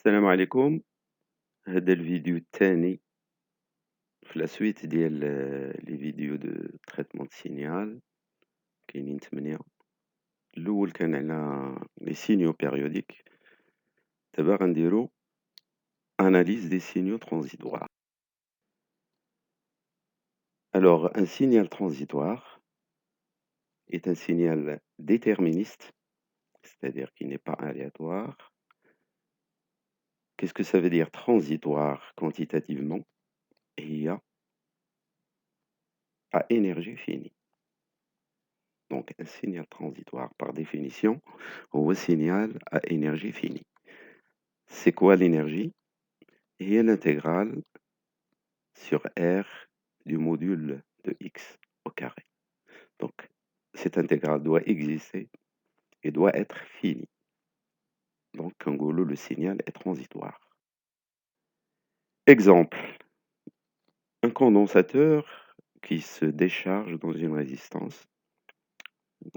السلام عليكم. هذا الفيديو الثاني في la suite ديال لي فيديو دو تريتمون de signal. كاينين 8. الأول كان على les signaux périodiques. دابا غنديرو analyse des signaux transitoires. Alors, un signal transitoire est un signal déterministe, c'est-à-dire qui n'est pas aléatoire. Qu'est-ce que ça veut dire transitoire quantitativement? هي à énergie finie. Donc, un signal transitoire, par définition, هو signal à énergie finie. C'est quoi l'énergie? هي l'intégrale sur R du module de x au carré. Donc, cette intégrale doit exister et doit être finie. Donc, كنقولوا le signal est transitoire. Exemple, un condensateur qui se décharge dans une résistance.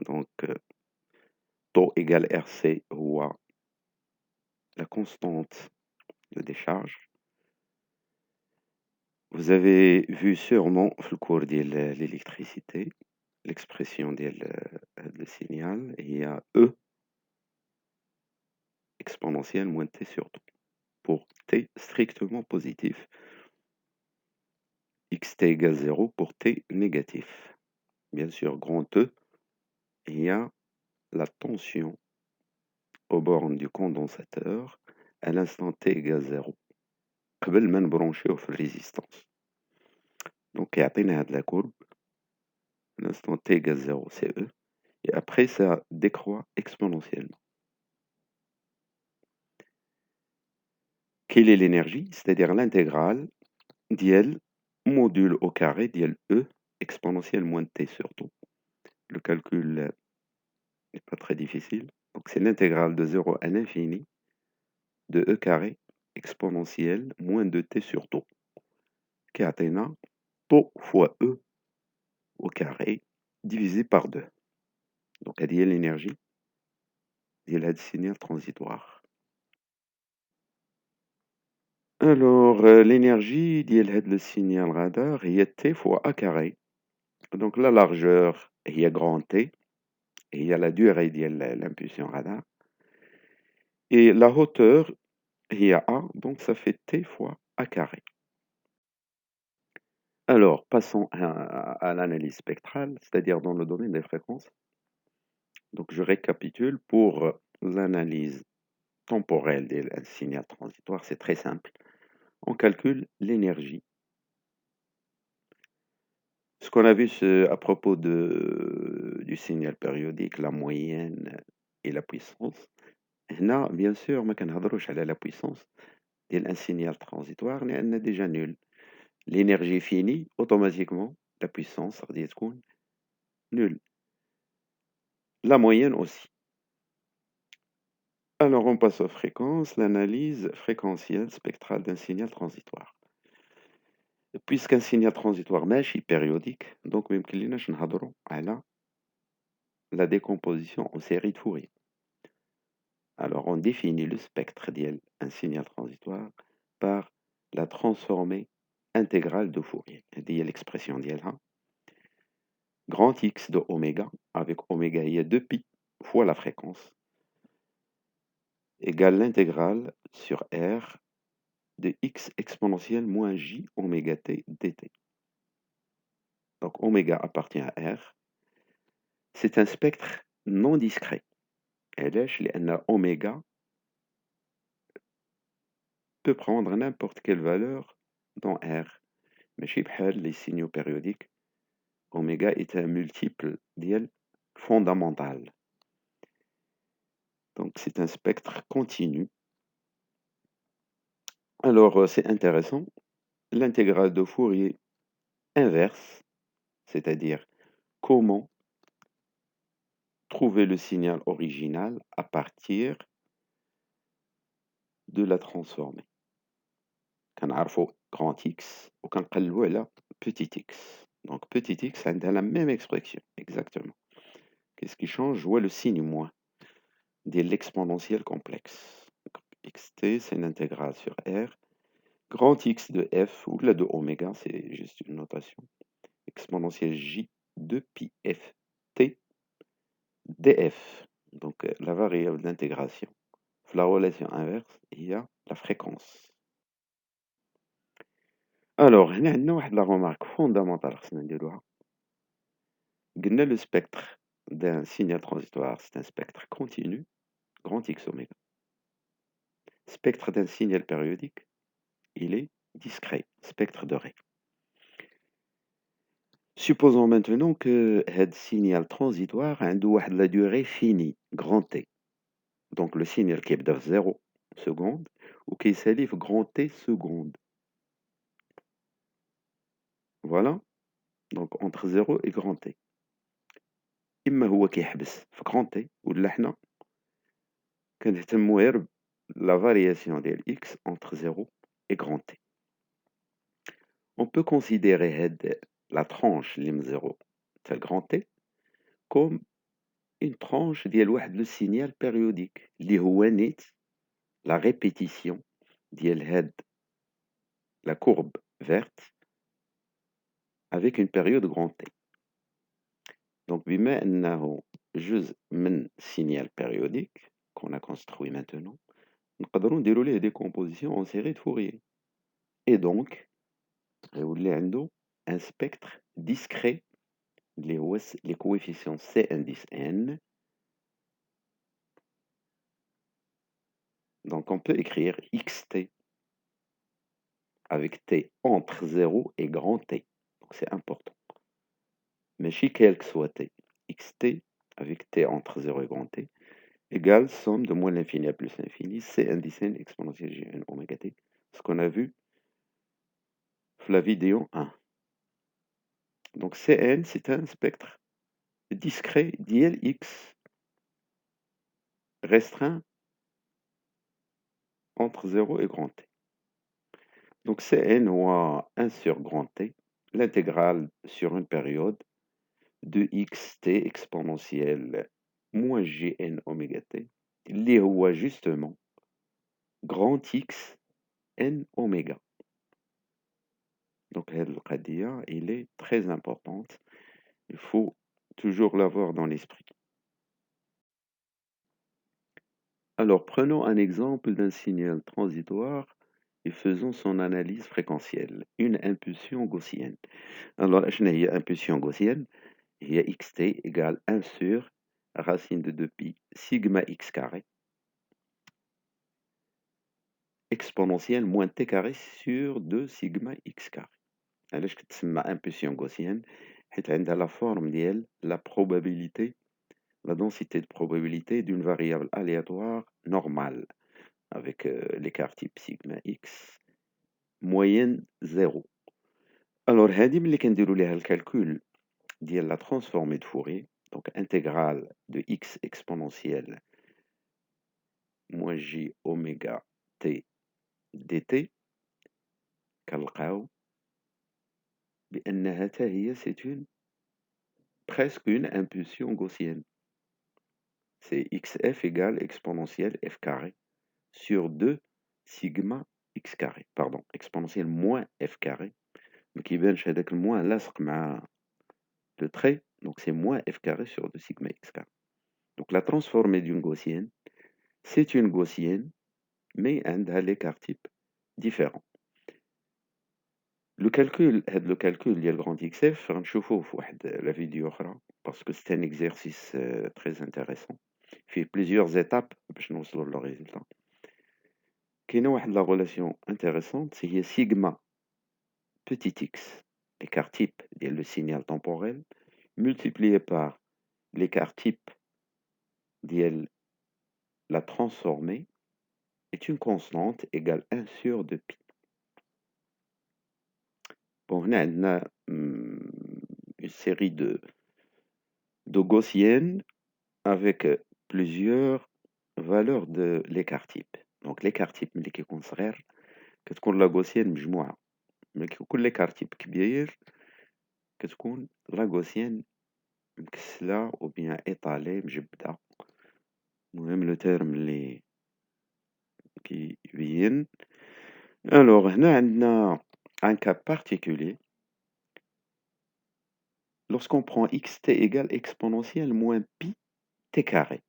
Donc, taux égale RC هو la constante de décharge. Vous avez vu sûrement في الcours ديال l'électricité l'expression ديال هاد le signal هي E exponentielle moins t sur 2 pour t strictement positif, xt égale 0 pour t négatif. Bien sûr, grand E, il y a la tension aux bornes du condensateur à l'instant t égale 0 قبل ما نبرونشيوه في الريزيستانس. Donc يعطينا هاد la courbe à l'instant t égale 0 c'est E et après ça décroît exponentiellement. Quelle est l'énergie? C'est-à-dire l'intégrale ديال module au carré ديال E exponentielle moins t sur 2. Le calcul n'est pas très difficile. Donc c'est l'intégrale de 0 à l'infini de E carré exponentielle moins 2t sur 2 qui atteint τ fois E au carré divisé par 2. Donc elle est l'énergie ديال هاد signal transitoire. Alors l'énergie ديال هاد le signal radar هي t fois A carré. Donc la largeur هي grand T et il y a la durée de l'impulsion radar. Et la hauteur, il y a A, donc ça fait T fois A carré. Alors, passons à l'analyse spectrale, c'est-à-dire dans le domaine des fréquences. Donc, je récapitule pour l'analyse temporelle d'un signal transitoire, c'est très simple. On calcule l'énergie. Ce qu'on a vu à propos du signal périodique, la moyenne et la puissance. هنا bien sûr ما كنهضروش على la puissance ديال un signal transitoire لأن déjà nul. L'énergie finie automatiquement la puissance غادي تكون nulle. La moyenne aussi. Alors on passe aux fréquences, l'analyse fréquentielle spectrale d'un signal transitoire. Puisqu'un signal transitoire ماشي périodique, donc ما يمكنلناش نهضروا على la décomposition en série de Fourier. Alors on définit le spectre d'un signal transitoire par la transformée intégrale de Fourier. هذه هي l'expression ديالها. Grand X de oméga, avec oméga il y a 2pi fois la fréquence, égale l'intégrale sur R de x exponentielle moins j oméga t dt. Donc oméga appartient à R. C'est un spectre non discret. علاش؟ لأن oméga peut prendre n'importe quelle valeur dans R. ماشي بحال les signaux périodiques. Oméga est un multiple ديال fondamental. Donc c'est un spectre continu. Alors c'est intéressant. L'intégrale de Fourier inverse, c'est-à-dire comment trouver le signal original à partir de la transformée. كنعرفوا grand X وكنقلبوا على petit x. Donc petit x a la même expression, exactement. Qu'est-ce qui change? Je vois le signe moins de l'exponentielle complexe. xt T, c'est une intégrale sur R. Grand X de F, ou de oméga, c'est juste une notation. Exponentielle J de pi F T df. Donc la variable d'intégration. La relation inverse, il y a la fréquence. Alors, هنا عندنا واحد la remarque fondamentale خصنا نديروها. قلنا le spectre d'un signal transitoire, c'est un spectre continu, grand X oméga. Spectre d'un signal périodique, il est discret, spectre de Ré. Supposons maintenant que ce signal transitoire a la durée finie, grand T. Donc le signal qui est de 0 secondes ou qui s'élève grand T secondes. Voilà. Donc entre 0 et grand T. إما هو كيحبس في grand T ولا حنا كنهتمو غير la variation ديال x entre 0 et grand T. On peut considérer la tranche lim 0 tel grand T comme une tranche ديال واحد le signal périodique اللي هو نيت la répétition ديال la courbe verte avec une période grand T. Donc, بما أنه جزء من signal périodique qu'on a construit maintenant, نقدروا نديروا ليه décomposition en série de Fourier. Et donc, غيولي عنده un spectre discret اللي هو les coefficients C indice N. Donc, on peut écrire xt avec t entre 0 et grand T. Donc, c'est important. Mais si quel que soit t, xt avec t entre 0 et grand T égale somme de moins l'infini à plus l'infini, C indice N exponentielle Gn oméga T. Ce qu'on a vu dans la vidéo 1. Donc Cn, c'est un spectre discret d'ILX restreint entre 0 et grand T. Donc Cn ou 1 sur grand T, l'intégrale sur une période de xt exponentielle moins Gn oméga T, اللي هو justement grand X n oméga. Donc cette القضية, elle est très importante. Il faut toujours l'avoir dans l'esprit. Alors, prenons un exemple d'un signal transitoire et faisons son analyse fréquentielle. Une impulsion gaussienne. Alors, une impulsion gaussienne, il y a xt égale 1 sur racine de 2pi sigma x carré exponentielle moins t carré sur 2 sigma x carré. علاش كتسمى impulsion gaussienne حيت عندها la forme ديال la probabilité, la densité de probabilité d'une variable aléatoire normale avec l'écart type sigma x moyenne 0. Alors هذه ملي كنديروا ليها الكالكول ديال la transformée de Fourier, donc intégrale de x exponentielle moins j oméga t dt, كنلقاو بأنها حتى هي c'est presque une impulsion gaussienne. C'est xf égale exponentielle f carré sur 2 sigma x carré, pardon, exponentielle moins f carré, ما كيبانش هذاك الموان لاصق مع le trait, donc c'est moins f carré sur 2 sigma x carré. Donc la transformée d'une gaussienne, c'est une gaussienne, mais عندها l'écart type différent. Le calcul ديال grand XF غنشوفوه في واحد la vidéo أخرى, parce que c'est un exercice très intéressant. Il fait plusieurs étapes باش نوصلوا le résultat. كاينه واحد la relation intéressante, c'est هي sigma petit x, l'écart type ديال le signal temporel, multiplié par l'écart type ديال la transformée est une constante égale 1 sur 2pi. Bon, هنا عندنا une série de gaussiennes avec plusieurs valeurs de l'écart type. Donc l'écart type ملي كيكون صغير كتكون لا غوسيان مجموعة، ملي كيكون l'écart type كبير كتكون لا غوسيان مكسلة ou bien étalée مجبدة. المهم لو تيرم اللي bien. Alors, on a un cas particulier. Lorsqu'on prend xt égale exponentielle moins pi t carré.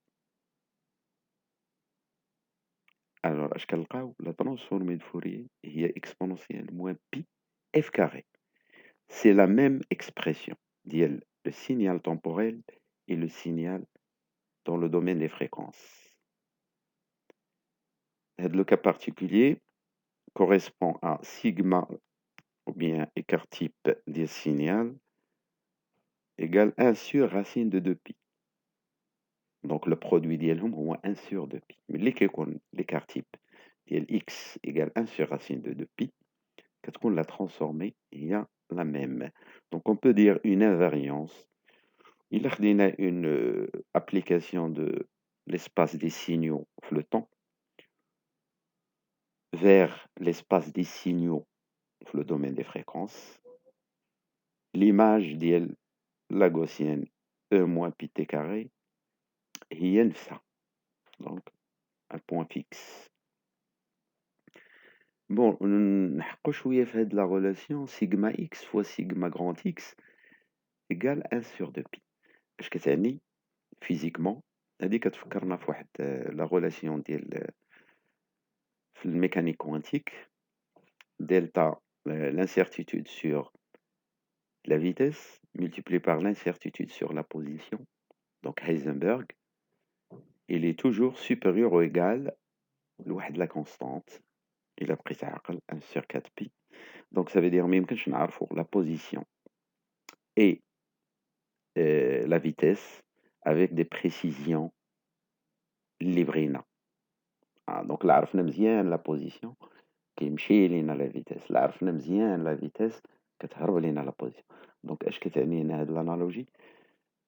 Alors, اش كنلقاو la transformée de Fourier هي exponentielle moins pi f carré. C'est la même expression ديال le signal temporel et le signal dans le domaine des fréquences. Le cas particulier correspond à sigma ou bien écart type des signal égale 1 sur racine de 2pi. Donc le produit ديالهم هو 1 sur 2pi. ملي كيكون l'écart type ديال x égale 1 sur racine de 2pi, كتكون la transformée هي la même. Donc on peut dire une invariance. Il a une application de l'espace des signaux flottants vers l'espace des signaux le domaine des fréquences. L'image de la gaussienne E moins pi t carré هي ça. Donc un point fixe. Bon, نحقو شوية في هاد la relation sigma x fois sigma grand x égale 1 sur 2pi. اش كتعني physiquement هادي كتفكرنا في واحد la relation ديال في الميكانيك كوانتيك delta l'incertitude sur la vitesse multipliée par l'incertitude sur la position. Donc Heisenberg, il est toujours supérieur ou égal à la constante. Il a pris ça 1 sur 4pi. Donc ça veut dire même que je n'arrive la position et la vitesse avec des précisions librina. Ah, donc là, on a la position qui est la vitesse. Là, on a la vitesse qui est la position. Donc, est-ce que tu as l'analogie?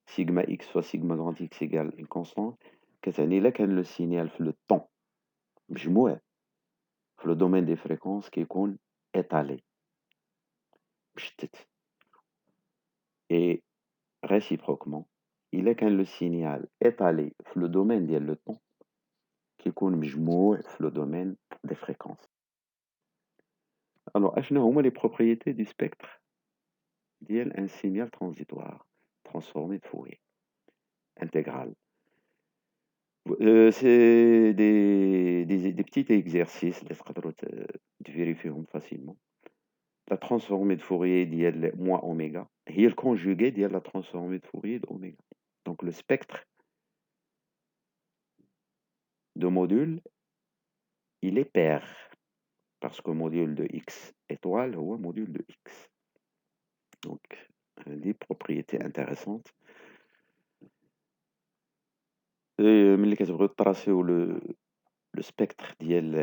Sigma x fois sigma grand x égale une constante. كتعني إلا كان le signal في le temps مجموع في le domaine des fréquences كيكون étalé مشتت. Et réciproquement, إلا كان le signal étalé في le domaine ديال le temps كيكون مجموع في le domaine des fréquences. Alors, اشنا هما les propriétés du spectre ديال un signal transitoire transformé de Fourier intégral. C'est des petits exercices اللي تقدروا تفيريفيهم facilement. La transformée de Fourier ديال moins oméga هي le conjugué ديال la transformée de Fourier d'oméga. Donc le spectre de module, il est pair parce que module de x étoile ou module de x. Donc des propriétés intéressantes. ملي كتبغيو تراسيو le spectre ديال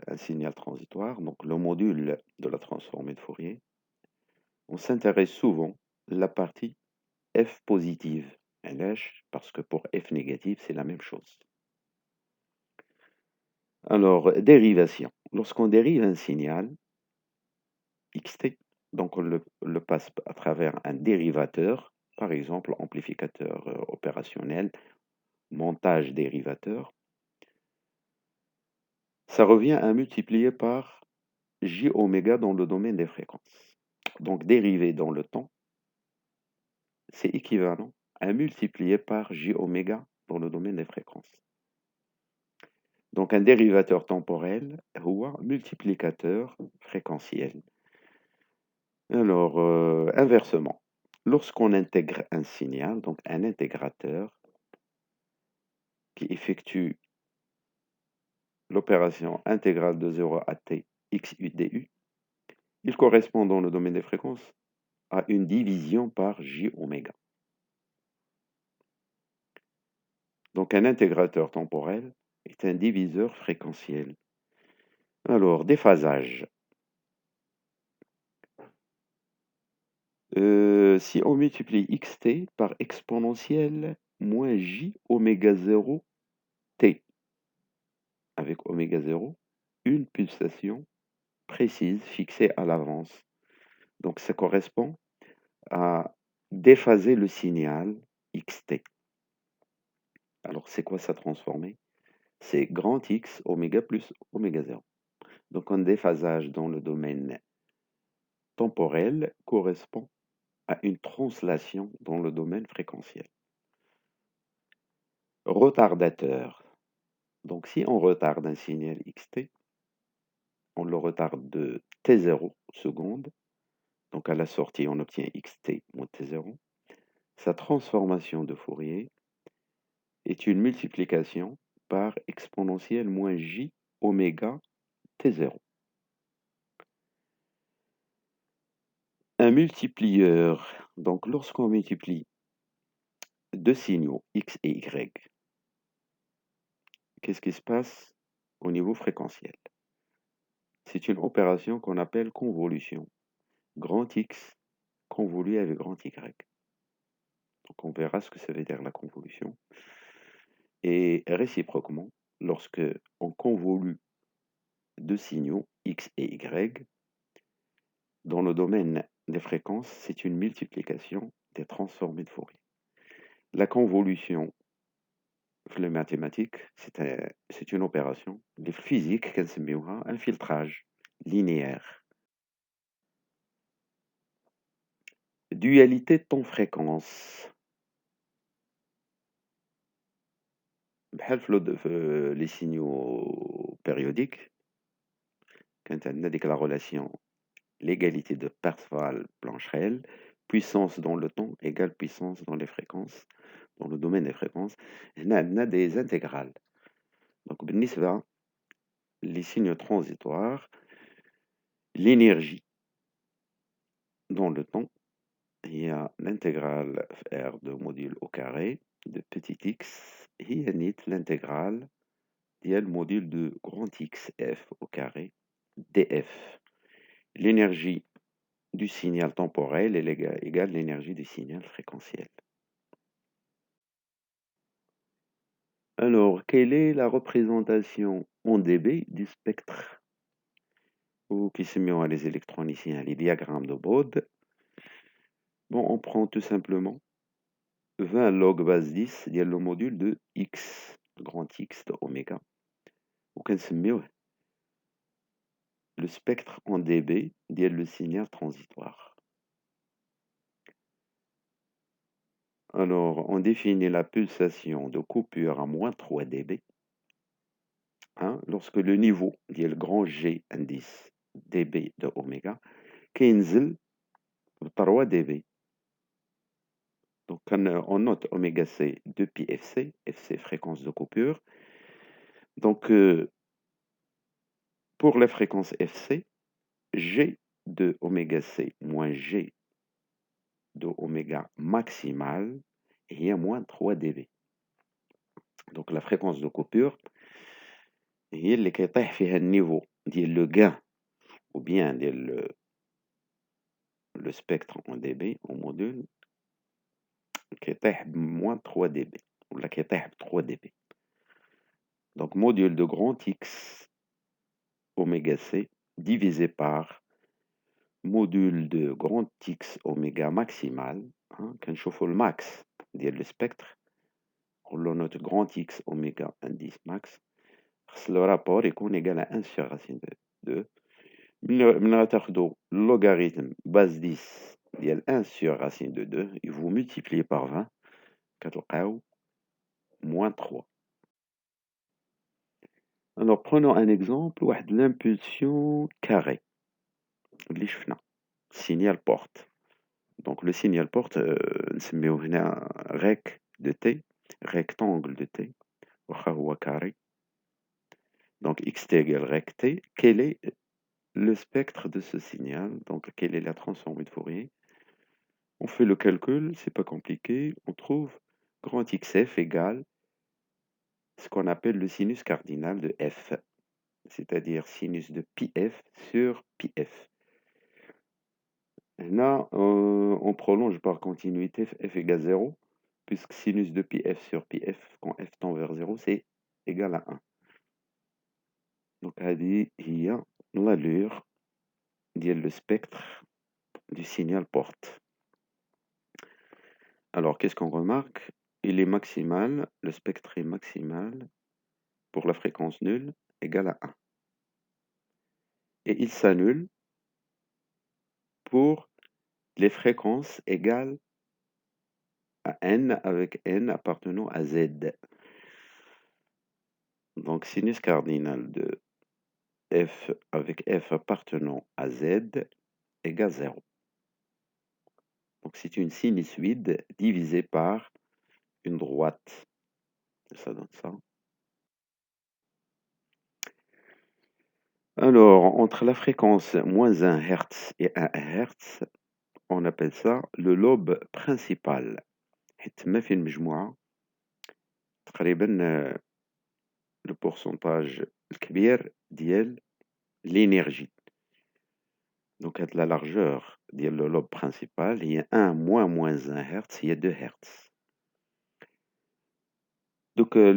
un signal transitoire, donc le module de la transformée de Fourier, on s'intéresse souvent à la partie f positive. Parce que pour f négative, c'est la même chose. Alors, dérivation. Lorsqu'on dérive un signal, xt, donc on le passe à travers un dérivateur, par exemple amplificateur opérationnel, montage dérivateur, ça revient à multiplier par j oméga dans le domaine des fréquences. Donc dérivé dans le temps, c'est équivalent à multiplier par j oméga dans le domaine des fréquences. Donc un dérivateur temporel ou un multiplicateur fréquentiel. Alors, inversement, lorsqu'on intègre un signal, donc un intégrateur qui effectue l'opération intégrale de 0 à t xu du, il correspond dans le domaine des fréquences à une division par j oméga. Donc un intégrateur temporel est un diviseur fréquentiel. Alors, déphasage. Si on multiplie xt par exponentielle moins j oméga 0 t, avec oméga 0, une pulsation précise fixée à l'avance. Donc ça correspond à déphaser le signal xt. Alors c'est quoi ça transformer? c'est grand X, oméga plus oméga 0. Donc un déphasage dans le domaine temporel correspond à une translation dans le domaine fréquentiel. Retardateur. Donc si on retarde un signal xt, on le retarde de t0 secondes. Donc à la sortie, on obtient xt moins t0. Sa transformation de Fourier est une multiplication par exponentielle moins j oméga t0. Un multiplieur, donc lorsqu'on multiplie deux signaux x et y, qu'est-ce qui se passe au niveau fréquentiel? C'est une opération qu'on appelle convolution. Grand X convolué avec grand Y. Donc on verra ce que ça veut dire la convolution. Et réciproquement, lorsque on convolue deux signaux x et y, dans le domaine des fréquences, c'est une multiplication des transformés de Fourier. La convolution, les mathématiques, c'est une opération. Les physiques, un filtrage linéaire. Dualité temps-fréquence. Les signaux périodiques, quand on a la relation l'égalité de Parseval-Plancherel, puissance dans le temps égale puissance dans les fréquences, dans le domaine des fréquences, on a des intégrales. Donc, les signes transitoires, l'énergie dans le temps, il y a l'intégrale R de module au carré de petit x, et il y a l'intégrale le module de grand X f au carré df. L'énergie du signal temporel est égale l'énergie du signal fréquentiel. Alors, quelle est la représentation en dB du spectre, ou qui se met les électroniciens, les diagrammes de Bode? Bon, on prend tout simplement 20 log base 10, il y a le module de x, grand X de oméga, ou qu'on se met le spectre en dB, il y a le signal transitoire. Alors, on définit la pulsation de coupure à moins 3 dB, lorsque le niveau, il y a le grand G indice dB de oméga, كينزل 3 dB. Donc, on note oméga C 2 pi fc, fc fréquence de coupure. Donc, pour la fréquence fc, G de oméga C moins G de oméga maximal est à moins 3 dB. Donc, la fréquence de coupure, هي اللي كيطيح فيها النيفو ديال le gain ou bien le spectre en dB au module كيطيح moins 3 dB ولا كيطيح ب 3 dB. Donc module de grand X oméga C divisé par module de grand X oméga maximal, كنشوفوا الماكس ديال السبectre نقولوا notre grand X oméga indice max خص le rapport يكون égal à 1 sur racine de 2. من تاخدوا logarithme base 10 ديال 1 sur racine de 2 et vous multipliez par 20 كتلقاو moins 3. Alors prenons un exemple, واحد l'impulsion carrée اللي شفنا signal porte. Donc le signal porte نسميوه هنا rec de t, rectangle de t واخا هو carré. Donc xt égale rec t. Quel est le spectre de ce signal? Donc quelle est la transformée de Fourier? On fait le calcul, c'est pas compliqué. On trouve grand xf égale ce qu'on appelle le sinus cardinal de f, c'est-à-dire sinus de pi f sur pi f. Là, on prolonge par continuité f égale 0, puisque sinus de pi f sur pi f, quand f tend vers 0, c'est égal à 1. Donc, il y a l'allure le spectre du signal porte. Alors, qu'est-ce qu'on remarque? Il est maximal, le spectre est maximal pour la fréquence nulle égale à 1. Et il s'annule pour les fréquences égales à n avec n appartenant à z. Donc sinus cardinal de f avec f appartenant à z égale 0. Donc c'est une sinusoïde divisée par une droite. Ça donne ça. Alors, entre la fréquence moins 1 Hz et 1 Hz, on appelle ça le lobe principal. حيت ما في المجموعة تقريبا le pourcentage الكبير ديال l'énergie. Donc la largeur ديال le lobe principal هي 1 moins 1 Hz هي 2 Hz. Donc le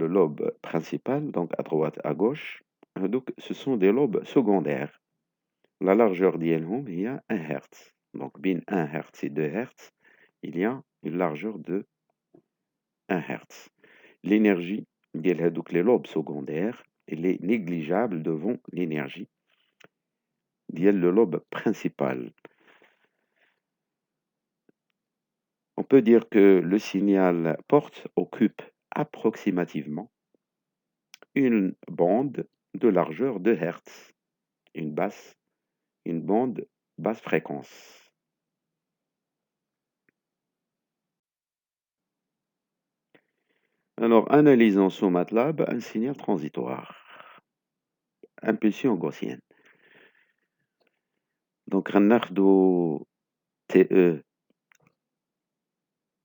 lobe principal, donc à droite, à gauche, donc ce sont des lobes secondaires. La largeur ديالهم هي 1 Hz. Donc بين 1 Hz et 2 Hz, il y a une largeur de 1 Hz. L'énergie ديال هادوك les lobes secondaires, elle est négligeable devant l'énergie ديال le lobe principal. On peut dire que le signal porte occupe approximativement une bande de largeur de Hertz, une bande basse fréquence. Alors, analysons sous MATLAB un signal transitoire, impulsion gaussienne. Donc, غناخدو TE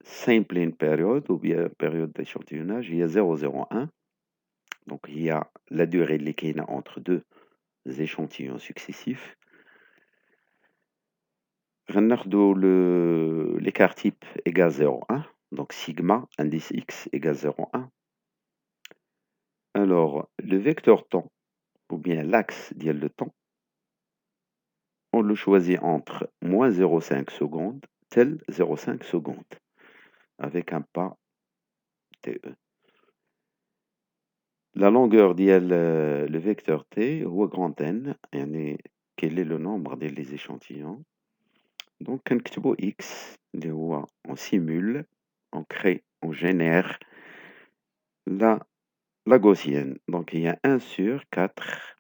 sampling période ou bien période d'échantillonnage, il y a 0,01. Donc, il y a la durée اللي كاينة entre deux échantillons successifs. غناخدو l'écart type égale 0,1. Donc, sigma, indice X égale 0,1. Alors, le vecteur temps, ou bien l'axe ديال le temps, on le choisit entre moins 0,5 secondes, tel 0,5 secondes, avec un pas TE. La longueur ديال le vecteur T هو grand N, يعني quel est le nombre des échantillons. Donc, كنكتبو X, اللي هو on simule, on crée, on génère la gaussienne. Donc, il y a 1 sur 4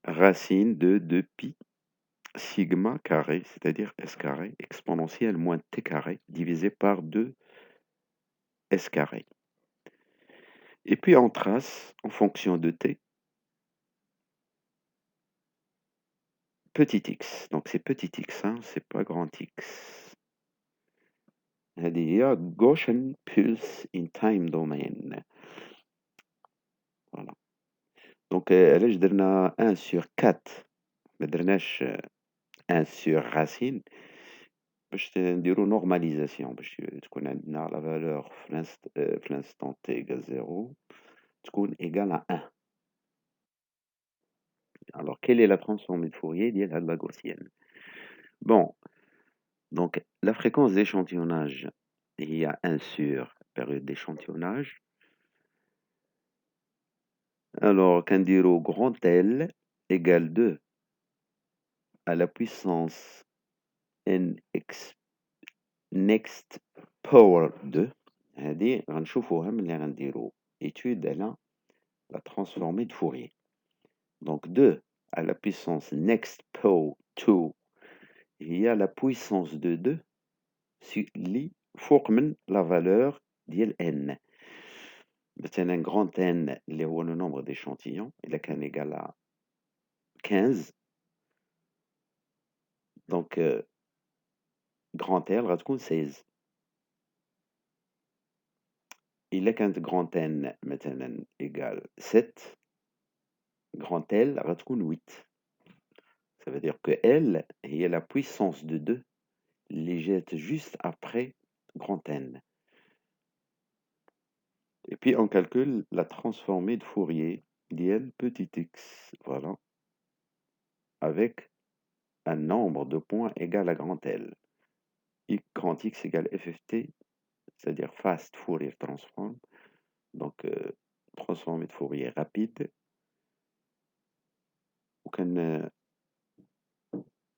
racine de 2pi sigma carré, c'est-à-dire s carré, exponentielle moins t carré, divisé par 2 s carré. Et puis on trace, en fonction de t, petit x. Donc c'est petit x, hein, c'est pas grand x. هذه هي Gaussian pulse in time domain. Voilà. Donc علاش درنا 1 sur 4 ما درناش 1 sur racine باش نديرو normalisation باش تكون عندنا la valeur في l'instant t égale 0 تكون égale à 1. Alors, quelle est la transformée de Fourier ديال هاد la gaussienne? Bon, donc la fréquence d'échantillonnage, il y a 1 sur période d'échantillonnage. Alors, كنديرو grand L égale 2 à la puissance nx next power 2. هذه غنشوفوها ملي غنديرو étude على la transformée de Fourier. Donc 2 à la puissance next power 2 il y a la puissance de 2 اللي فوق من la valeur ديال n. مثلا grand N اللي هو le nombre d'échantillons إلا كان égal à 15 donc grand L غتكون 16. إلا كانت grand N مثلا égal 7 grand L غتكون 8. Ça veut dire que L هي la puissance de 2 اللي جات juste après grand N. Et puis on calcule la transformée de Fourier d'IL petit x, voilà, avec un nombre de points égal à grand L. Grand X égale FFT c'est-à-dire fast Fourier transform, donc transformé de Fourier rapide. وكان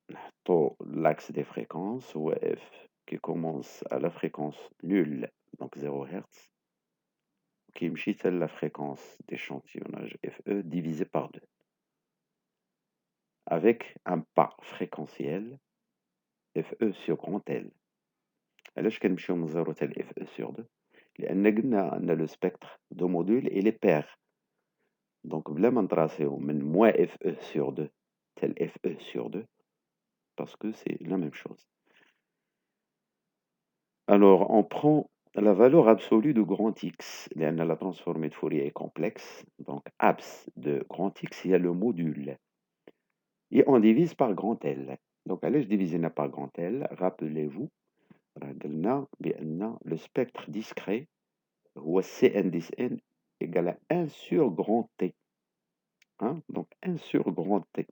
نحطو l'axe des fréquences هو f qui commence à la fréquence nulle, donc 0 Hz, qui يمشي حتى la fréquence d'échantillonnage FE divisé par 2, avec un pas fréquentiel FE sur grand L. علاش كنمشيو من 0 حتى ل FE sur 2؟ لأن قلنا أن لو spectre de module il est pair. Donc بلا ما نطراسيو من moins FE sur 2 حتى ل FE sur 2 parce que c'est la même chose. Alors on prend la valeur absolue de grand X, لأن la transformée de Fourier est complexe, donc abs de grand X, il y a le module. Et on divise par grand L. Donc علاش divisé par grand L? Rappelez-vous, راه قلنا بأن le spectre discret هو Cn dis n égale à 1 sur grand T. Hein? Donc 1 sur grand T.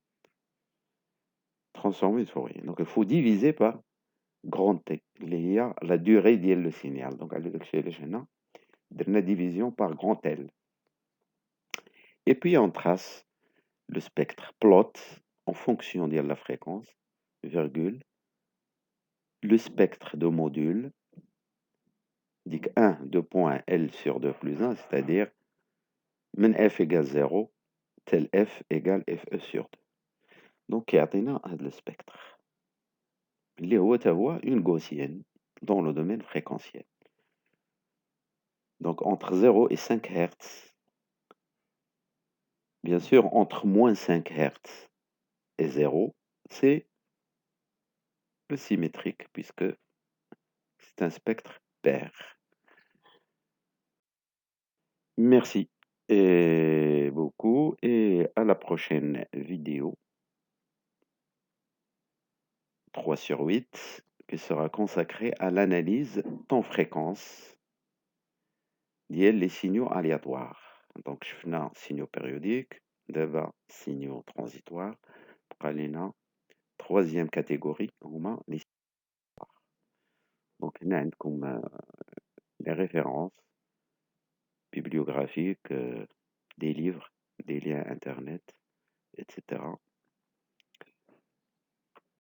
Transformé de Fourier. Donc il faut diviser par grand T. Il y a la durée ديال le signal. Donc على داكشي علاش هنا درنا division par grand L. Et puis on trace le spectre plot en fonction de la fréquence, virgule, le spectre de module, dit 1 de point L sur 2 plus 1, c'est-à-dire من f égale 0 tel f égale fe sur 2. Donc يعطينا هذا le spectre اللي هو تا هو une gaussienne dans le domaine fréquentiel. Donc entre 0 et 5 Hz, bien sûr entre moins 5 Hz et 0, c'est le symétrique puisque c'est un spectre pair. Merci et beaucoup et à la prochaine vidéo 3 sur 8 qui sera consacrée à l'analyse temps-fréquence liée les signaux aléatoires. Donc شفنا signaux périodiques, دابا signaux transitoires. بقى لينا troisième catégorie هما les signaux. Donc هنا عندكم les références bibliographiques, des livres, des liens internet, etc.